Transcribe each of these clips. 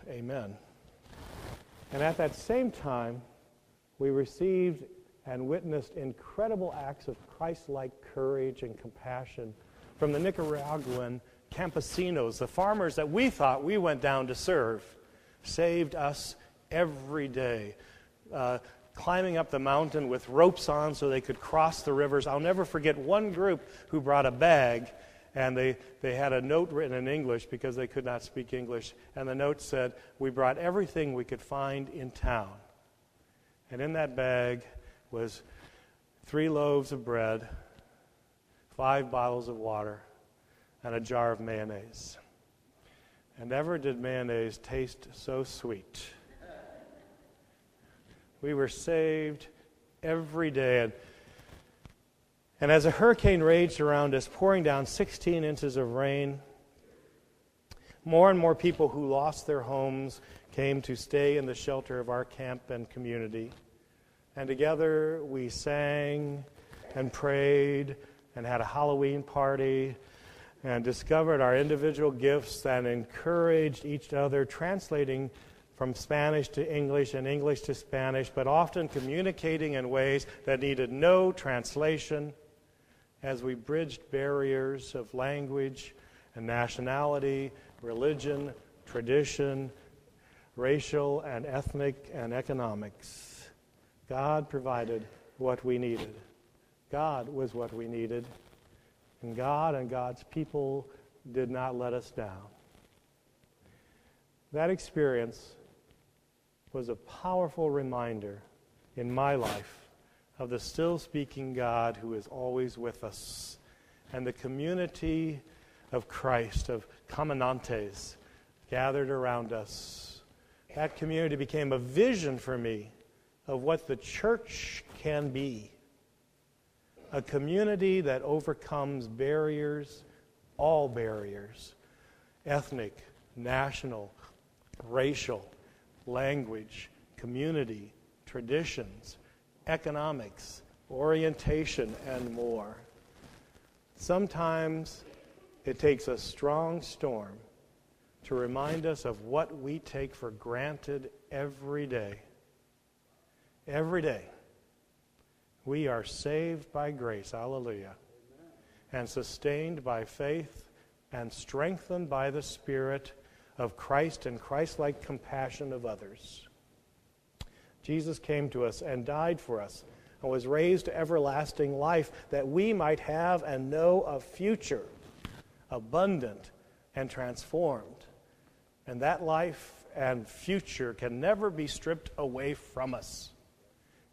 Amen. And at that same time, we received and witnessed incredible acts of Christ-like courage and compassion from the Nicaraguan campesinos, the farmers that we thought we went down to serve, saved us every day, climbing up the mountain with ropes on so they could cross the rivers. I'll never forget one group who brought a bag, and they had a note written in English because they could not speak English, and the note said, "We brought everything we could find in town." And in that bag was 3 loaves of bread, 5 bottles of water, and a jar of mayonnaise. And never did mayonnaise taste so sweet. We were saved every day. And as a hurricane raged around us, pouring down 16 inches of rain, more and more people who lost their homes came to stay in the shelter of our camp and community. And together we sang and prayed and had a Halloween party and discovered our individual gifts and encouraged each other, translating from Spanish to English and English to Spanish, but often communicating in ways that needed no translation as we bridged barriers of language and nationality, religion, tradition, racial and ethnic and economics. God provided what we needed. God was what we needed. And God and God's people did not let us down. That experience was a powerful reminder in my life of the still-speaking God who is always with us, and the community of Christ, of caminantes, gathered around us. That community became a vision for me of what the church can be. A community that overcomes barriers, all barriers, ethnic, national, racial, language, community, traditions, economics, orientation, and more. Sometimes it takes a strong storm to remind us of what we take for granted every day. Every day. We are saved by grace, hallelujah, and sustained by faith and strengthened by the Spirit of Christ and Christ-like compassion of others. Jesus came to us and died for us and was raised to everlasting life that we might have and know a future, abundant and transformed. And that life and future can never be stripped away from us.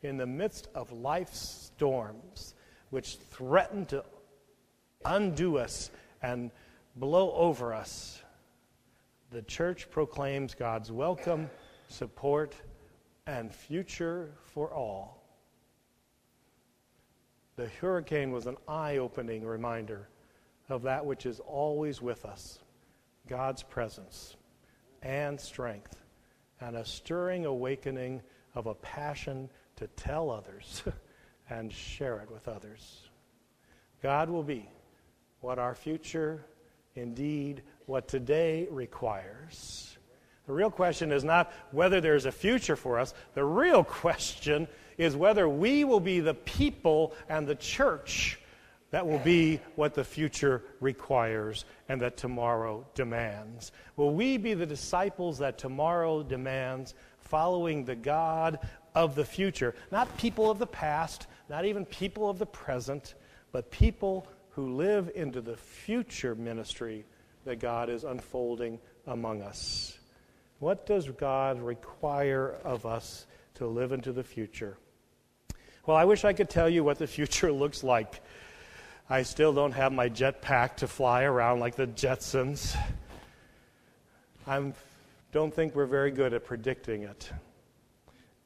In the midst of life's storms, which threaten to undo us and blow over us, the church proclaims God's welcome, support, and future for all. The hurricane was an eye-opening reminder of that which is always with us, God's presence and strength, and a stirring awakening of a passion to tell others and share it with others. God will be what our future, indeed, what today requires. The real question is not whether there's a future for us. The real question is whether we will be the people and the church that will be what the future requires and that tomorrow demands. Will we be the disciples that tomorrow demands, following the God of the future? Not people of the past, not even people of the present, but people who live into the future ministry that God is unfolding among us. What does God require of us to live into the future? Well, I wish I could tell you what the future looks like. I still don't have my jetpack to fly around like the Jetsons. I don't think we're very good at predicting it,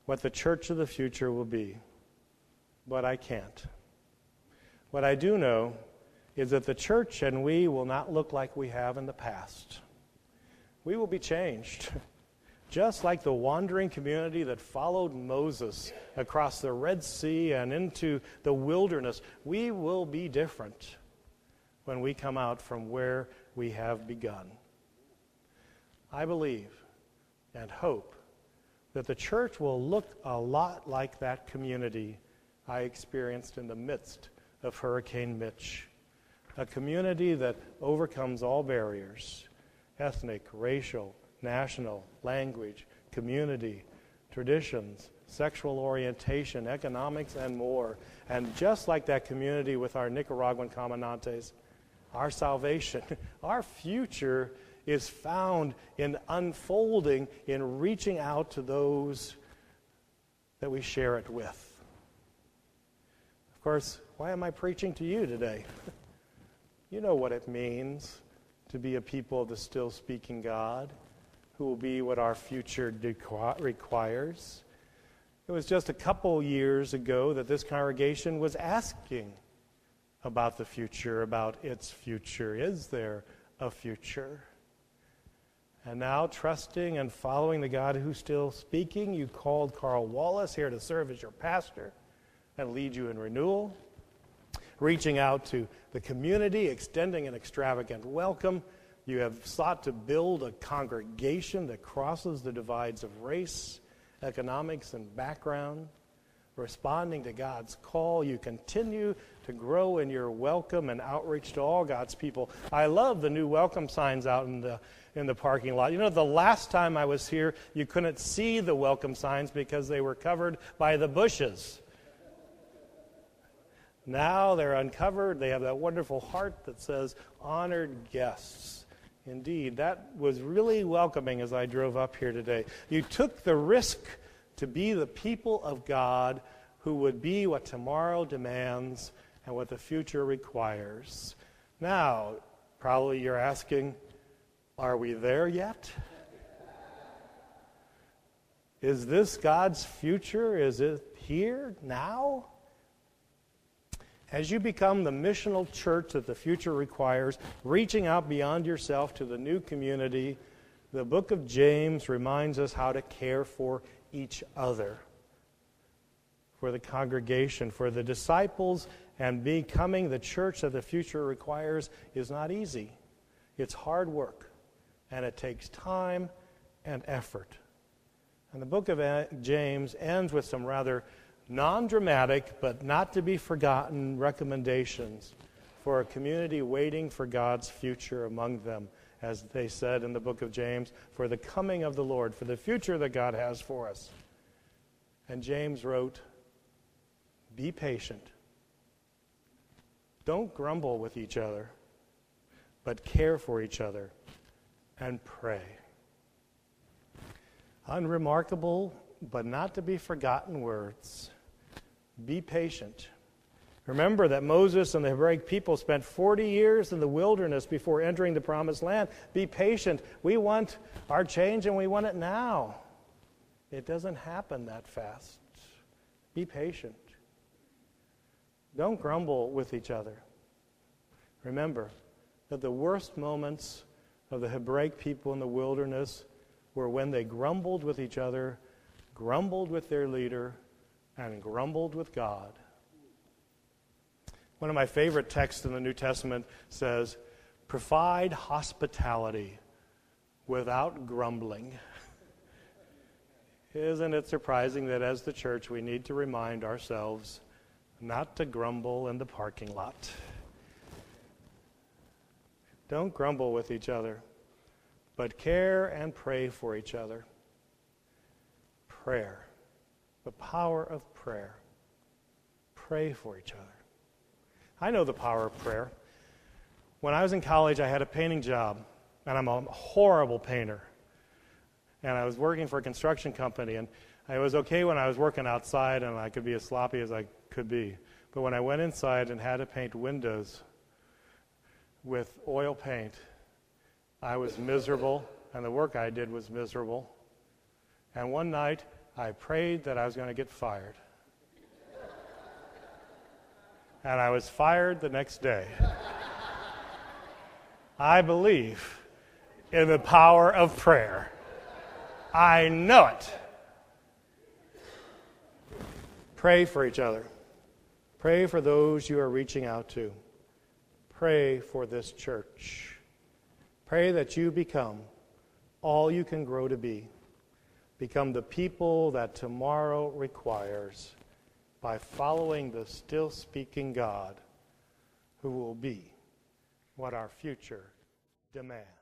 what the church of the future will be. But I can't. What I do know is that the church and we will not look like we have in the past. We will be changed. Just like the wandering community that followed Moses across the Red Sea and into the wilderness, we will be different when we come out from where we have begun. I believe and hope that the church will look a lot like that community I experienced in the midst of Hurricane Mitch. A community that overcomes all barriers, ethnic, racial, national, language, community, traditions, sexual orientation, economics, and more. And just like that community with our Nicaraguan comandantes, our salvation, our future is found in unfolding, in reaching out to those that we share it with. Of course, why am I preaching to you today? You know what it means to be a people of the still speaking God, who will be what our future requires. It was just a couple years ago that this congregation was asking about the future, about its future. Is there a future? And now, trusting and following the God who's still speaking, you called Carl Wallace here to serve as your pastor and lead you in renewal, reaching out to the community, extending an extravagant welcome. You have sought to build a congregation that crosses the divides of race, economics, and background. Responding to God's call, you continue to grow in your welcome and outreach to all God's people. I love the new welcome signs out in the parking lot. You know, the last time I was here, you couldn't see the welcome signs because they were covered by the bushes. Now they're uncovered. They have that wonderful heart that says, honored guests. Indeed, that was really welcoming as I drove up here today. You took the risk to be the people of God who would be what tomorrow demands and what the future requires. Now, probably you're asking, are we there yet? Is this God's future? Is it here now? As you become the missional church that the future requires, reaching out beyond yourself to the new community, the book of James reminds us how to care for each other, for the congregation, for the disciples, and becoming the church that the future requires is not easy. It's hard work, and it takes time and effort. And the book of James ends with some rather non-dramatic, but not to be forgotten recommendations for a community waiting for God's future among them, as they said in the book of James, for the coming of the Lord, for the future that God has for us. And James wrote, be patient. Don't grumble with each other, but care for each other and pray. Unremarkable, but not to be forgotten words. Be patient. Remember that Moses and the Hebraic people spent 40 years in the wilderness before entering the promised land. Be patient. We want our change and we want it now. It doesn't happen that fast. Be patient. Don't grumble with each other. Remember that the worst moments of the Hebraic people in the wilderness were when they grumbled with each other, grumbled with their leader, and grumbled with God. One of my favorite texts in the New Testament says, provide hospitality without grumbling. Isn't it surprising that as the church we need to remind ourselves not to grumble in the parking lot? Don't grumble with each other, but care and pray for each other. Prayer. The power of prayer. Pray for each other. I know the power of prayer. When I was in college, I had a painting job, and I'm a horrible painter. And I was working for a construction company, and it was okay when I was working outside and I could be as sloppy as I could be. But when I went inside and had to paint windows with oil paint, I was miserable, and the work I did was miserable. And one night, I prayed that I was going to get fired. And I was fired the next day. I believe in the power of prayer. I know it. Pray for each other. Pray for those you are reaching out to. Pray for this church. Pray that you become all you can grow to be become the people that tomorrow requires by following the still speaking God who will be what our future demands.